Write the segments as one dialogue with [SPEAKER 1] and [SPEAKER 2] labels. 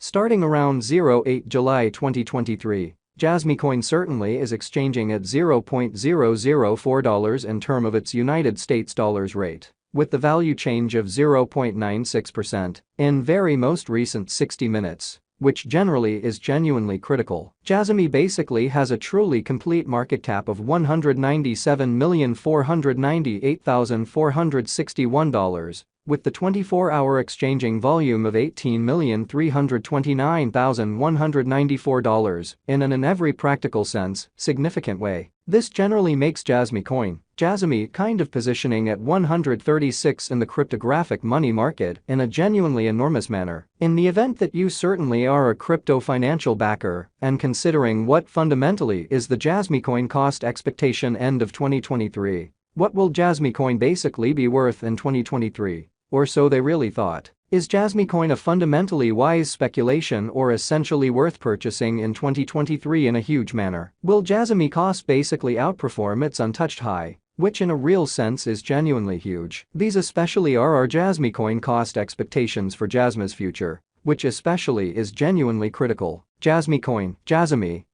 [SPEAKER 1] Starting around 08 July 2023, Jasmy coin certainly is exchanging at $0.004 in term of its United States dollars rate, with the value change of 0.96% in very most recent 60 minutes, which generally is genuinely critical. Jasmy basically has a truly complete market cap of $197,498,461, with the 24-hour exchanging volume of $18,329,194 in every practical sense, significant way. This generally makes Jasmy kind of positioning at 136 in the cryptographic money market in a genuinely enormous manner. In the event that you certainly are a crypto financial backer and considering what fundamentally is the Jasmy coin cost expectation end of 2023, what will Jasmy coin basically be worth in 2023? Or so they really thought. Is Jasmy coin a fundamentally wise speculation or essentially worth purchasing in 2023 in a huge manner? Will Jasmy cost basically outperform its untouched high, which in a real sense is genuinely huge? These especially are our Jasmy coin cost expectations for Jasmy's future, which especially is genuinely critical. Jasmy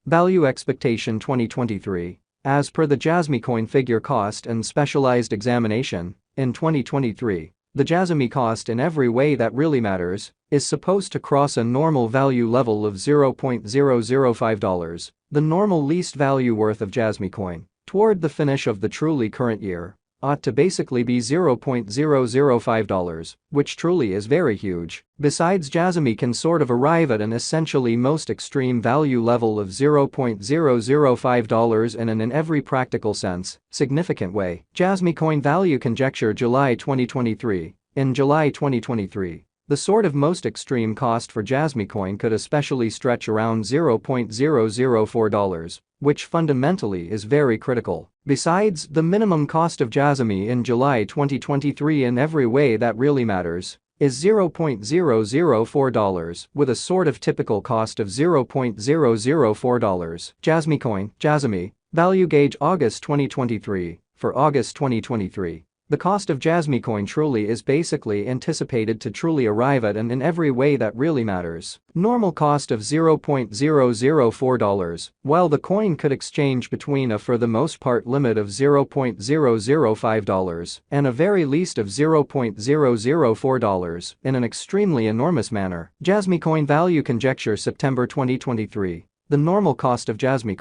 [SPEAKER 1] value expectation 2023. As per the Jasmy coin figure cost and specialized examination, in 2023, the Jasmy cost in every way that really matters is supposed to cross a normal value level of $0.005, the normal least value worth of Jasmy coin, toward the finish of the truly current year, ought to basically be $0.005, which truly is very huge. Besides, Jasmy can sort of arrive at an essentially most extreme value level of $0.005 in every practical sense, significant way. Jasmy coin value conjecture July 2023. In July 2023, the sort of most extreme cost for Jasmy coin could especially stretch around $0.004, which fundamentally is very critical. Besides, the minimum cost of Jasmy in July 2023 in every way that really matters is $0.004, with a sort of typical cost of $0.004. Jasmy value gauge August 2023. For August 2023, the cost of Jasmy coin truly is basically anticipated to truly arrive at in every way that really matters. Normal cost of $0.004, while the coin could exchange between a for the most part limit of $0.005 and a very least of $0.004 in an extremely enormous manner. Jasmy coin value conjecture September 2023. The normal cost of Jasmy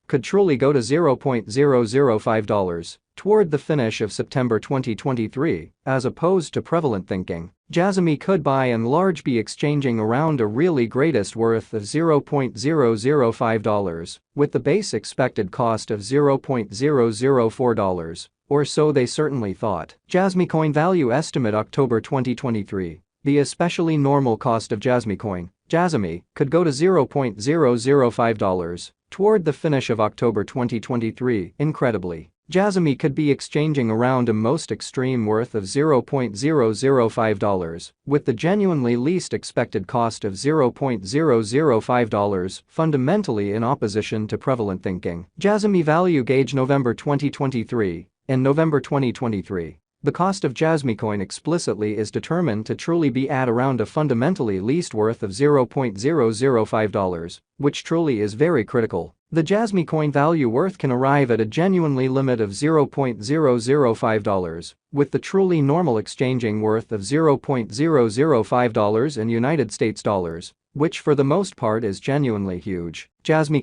[SPEAKER 1] could truly go to $0.005 toward the finish of September 2023, as opposed to prevalent thinking. Jasmy could by and large be exchanging around a really greatest worth of $0.005, with the base expected cost of $0.004, or so they certainly thought. Jasmy coin value estimate October 2023. The especially normal cost of Jasmy could go to $0.005 toward the finish of October 2023. Incredibly, Jasmy could be exchanging around a most extreme worth of $0.005, with the genuinely least expected cost of $0.005 fundamentally in opposition to prevalent thinking. Jasmy value gauge November 2023. In November 2023, the cost of Jasmy coin explicitly is determined to truly be at around a fundamentally least worth of $0.005, which truly is very critical. The Jasmy coin value worth can arrive at a genuinely limit of $0.005, with the truly normal exchanging worth of $0.005 in United States dollars, which for the most part is genuinely huge. Jasmy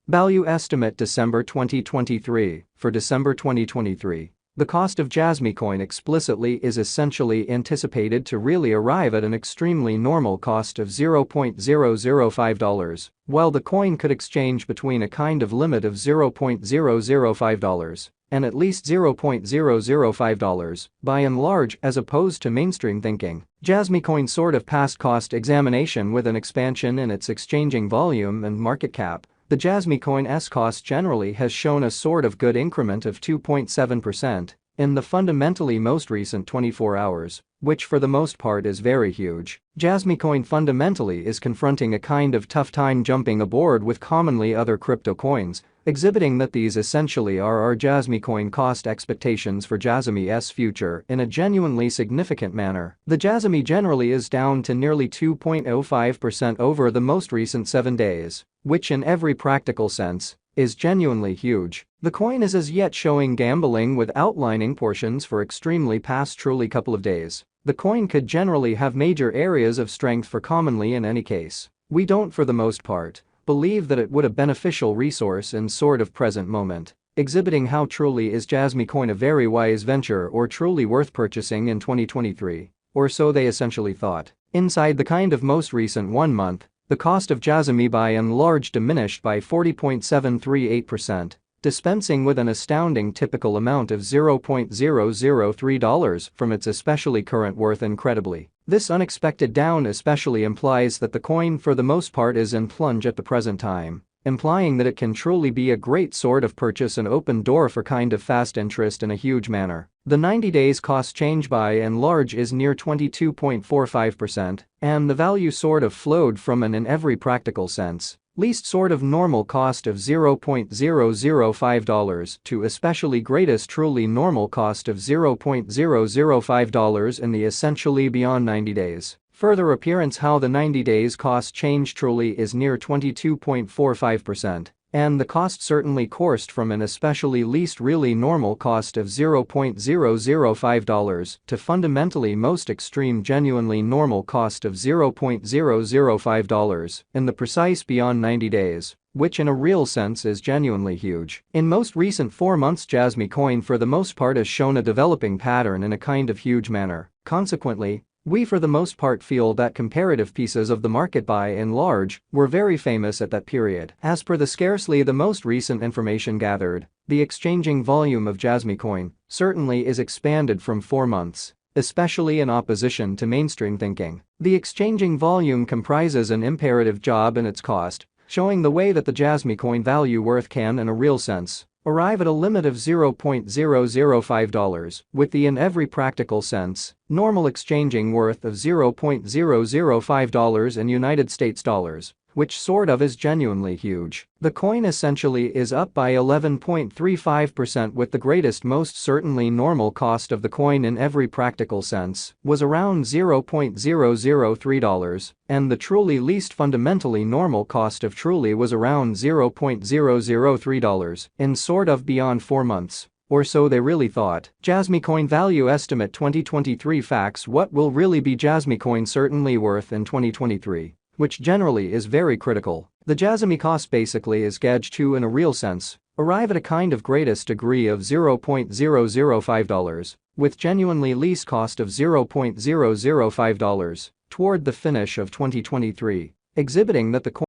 [SPEAKER 1] value estimate December 2023. For December 2023, the cost of Jasmy coin explicitly is essentially anticipated to really arrive at an extremely normal cost of $0.005, while the coin could exchange between a kind of limit of $0.005 and at least $0.005, by and large, as opposed to mainstream thinking. Jasmy coin sort of passed cost examination with an expansion in its exchanging volume and market cap. The Jasmy coin's cost generally has shown a sort of good increment of 2.7% in the fundamentally most recent 24 hours, which for the most part is very huge. Jasmy coin fundamentally is confronting a kind of tough time jumping aboard with commonly other crypto coins, exhibiting that these essentially are our Jasmy coin cost expectations for Jasmy's future in a genuinely significant manner. The Jasmy generally is down to nearly 2.05% over the most recent 7 days, which in every practical sense is genuinely huge. The coin is as yet showing gambling with outlining portions for extremely past truly couple of days. The coin could generally have major areas of strength for commonly in any case. We don't for the most part believe that it would a beneficial resource in sort of present moment, exhibiting how truly is Jasmy coin a very wise venture or truly worth purchasing in 2023, or so they essentially thought. Inside the kind of most recent 1 month, the cost of Jasmy by and large diminished by 40.738%, dispensing with an astounding typical amount of $0.003 from its especially current worth incredibly. This unexpected down especially implies that the coin for the most part is in plunge at the present time, implying that it can truly be a great sort of purchase and open door for kind of fast interest in a huge manner. The 90 days cost change by and large is near 22.45%, and the value sort of flowed from an in every practical sense least sort of normal cost of $0.005 to especially greatest truly normal cost of $0.005 in the essentially beyond 90 days. Further appearance how the 90 days cost change truly is near 22.45%, and the cost certainly coursed from an especially least really normal cost of $0.005 to fundamentally most extreme genuinely normal cost of $0.005 in the precise beyond 90 days, which in a real sense is genuinely huge. In most recent 4 months Jasmy coin for the most part has shown a developing pattern in a kind of huge manner. Consequently, we for the most part feel that comparative pieces of the market by and large were very famous at that period. As per the scarcely the most recent information gathered, the exchanging volume of Jasmy coin certainly is expanded from 4 months, especially in opposition to mainstream thinking. The exchanging volume comprises an imperative job in its cost, showing the way that the Jasmy coin value worth can in a real sense arrive at a limit of $0.005, with the in every practical sense normal exchanging worth of $0.005 in United States dollars, which sort of is genuinely huge. The coin essentially is up by 11.35% with the greatest most certainly normal cost of the coin in every practical sense was around $0.003, and the truly least fundamentally normal cost of truly was around $0.003 in sort of beyond 4 months. Or so they really thought. Jasmy coin value estimate 2023 facts. What will really be Jasmy coin certainly worth in 2023? Which generally is very critical. The Jasmy cost basically is gauged to in a real sense arrive at a kind of greatest degree of $0.005, with genuinely least cost of $0.005 toward the finish of 2023, exhibiting that the coin